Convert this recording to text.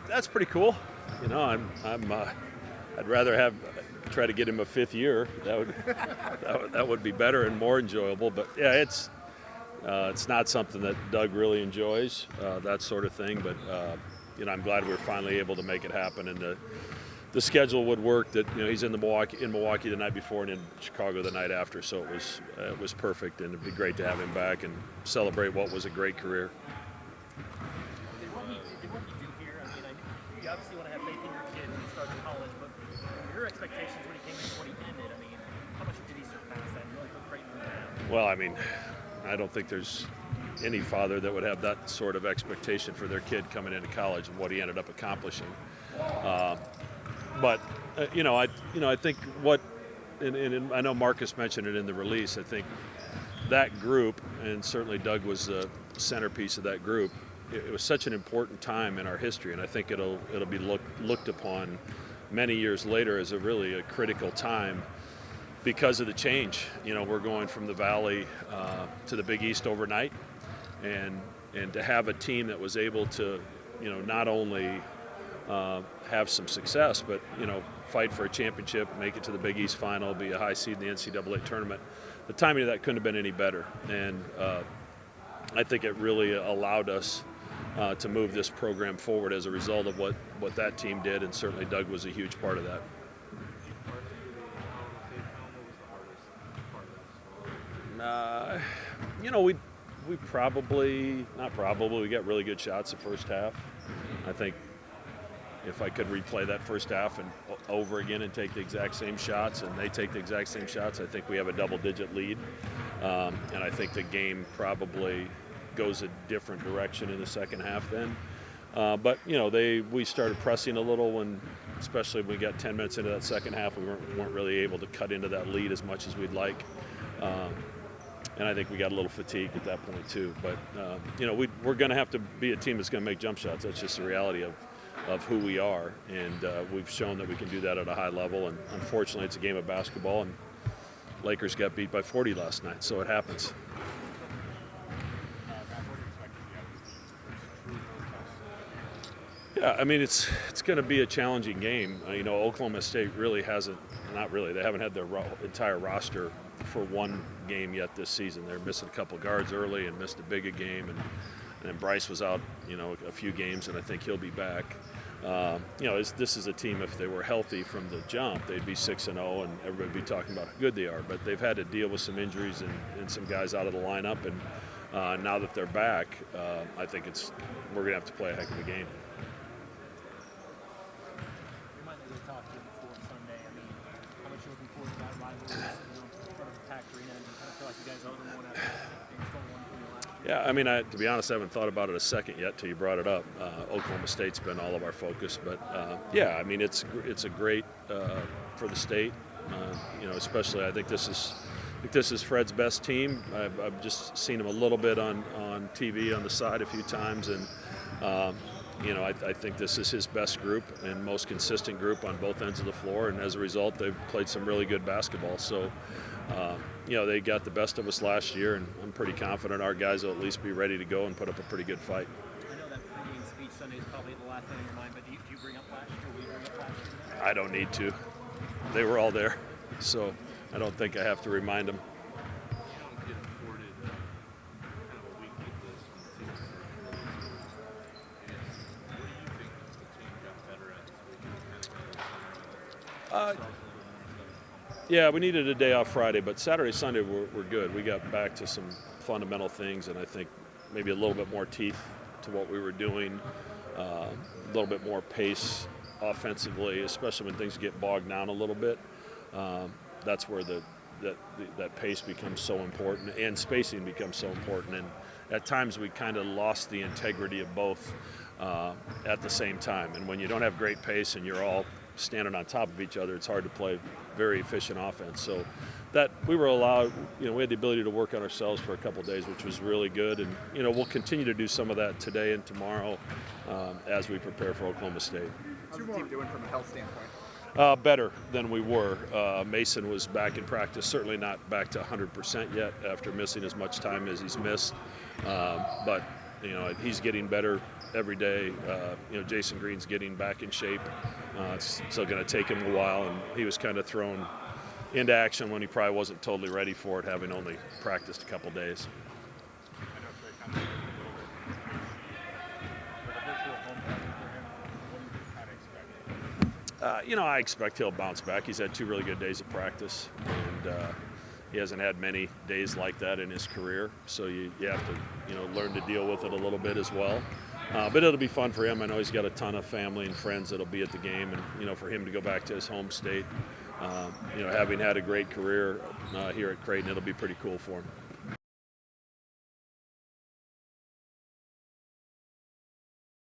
That's pretty cool. You know, I'd rather try to get him a fifth year. That would be better and more enjoyable. But yeah, it's not something that Doug really enjoys, that sort of thing. But you know, I'm glad we're finally able to make it happen, and the schedule would work. That, you know, he's in Milwaukee the night before and in Chicago the night after. So it was perfect, and it'd be great to have him back and celebrate what was a great career. You obviously want to have faith in your kid when he starts college, but your expectations when he came in and what he ended, I mean, how much did he surpass that? You really put Creighton in that? Well, I mean, I don't think there's any father that would have that sort of expectation for their kid coming into college and what he ended up accomplishing. But I think and I know Marcus mentioned it in the release. I think that group, and certainly Doug was the centerpiece of that group. It was such an important time in our history, and I think it'll be looked upon many years later as a really critical time because of the change. You know, we're going from the Valley to the Big East overnight, and to have a team that was able to, you know, not only have some success, but, you know, fight for a championship, make it to the Big East final, be a high seed in the NCAA tournament. The timing of that couldn't have been any better, and I think it really allowed us to move this program forward as a result of what that team did, and certainly Doug was a huge part of that. You know, we got really good shots the first half. I think if I could replay that first half and over again and take the exact same shots, and they take the exact same shots, I think we have a double-digit lead, and I think the game probably goes a different direction in the second half then. But, you know, we started pressing a little when, especially when we got 10 minutes into that second half, we weren't really able to cut into that lead as much as we'd like. And I think we got a little fatigued at that point too. But, you know, we're going to have to be a team that's going to make jump shots. That's just the reality of who we are. And we've shown that we can do that at a high level. And unfortunately, it's a game of basketball, and Lakers got beat by 40 last night, so it happens. Yeah, I mean, it's going to be a challenging game. You know, Oklahoma State really not really, they haven't had their entire roster for one game yet this season. They're missing a couple guards early and missed a big game, and then Bryce was out, you know, a few games, and I think he'll be back. You know, this is a team, if they were healthy from the jump, they'd be 6-0, and everybody would be talking about how good they are. But they've had to deal with some injuries and some guys out of the lineup, and now that they're back, I think we're going to have to play a heck of a game. Yeah, I mean, to be honest, I haven't thought about it a second yet till you brought it up. Oklahoma State's been all of our focus, but yeah, I mean, it's a great for the state. You know, especially I think this is Fred's best team. I've just seen him a little bit on TV on the side a few times, and you know, I think this is his best group and most consistent group on both ends of the floor, and as a result, they've played some really good basketball. So, you know, they got the best of us last year, and I'm pretty confident our guys will at least be ready to go and put up a pretty good fight. I know that pregame speech Sunday is probably the last thing on your mind, but do you bring up last year? Will you bring up last year? I don't need to. They were all there, so I don't think I have to remind them. Yeah, we needed a day off Friday, but Saturday, Sunday we're good. We got back to some fundamental things, and I think maybe a little bit more teeth to what we were doing, a little bit more pace offensively, especially when things get bogged down a little bit. That's where that pace becomes so important, and spacing becomes so important. And at times we kind of lost the integrity of both at the same time. And when you don't have great pace and you're all standing on top of each other, it's hard to play very efficient offense. So that we were allowed, you know, we had the ability to work on ourselves for a couple of days, which was really good. And, you know, we'll continue to do some of that today and tomorrow as we prepare for Oklahoma State. How's the team doing from a health standpoint? Better than we were. Mason was back in practice, certainly not back to 100% yet after missing as much time as he's missed. But he's getting better every day. Jason Green's getting back in shape. It's still going to take him a while, and he was kind of thrown into action when he probably wasn't totally ready for it, having only practiced a couple days. I expect he'll bounce back. He's had 2 really good days of practice, and he hasn't had many days like that in his career. So you have to learn to deal with it a little bit as well. But it'll be fun for him. I know he's got a ton of family and friends that'll be at the game, and for him to go back to his home state, having had a great career here at Creighton, it'll be pretty cool for him.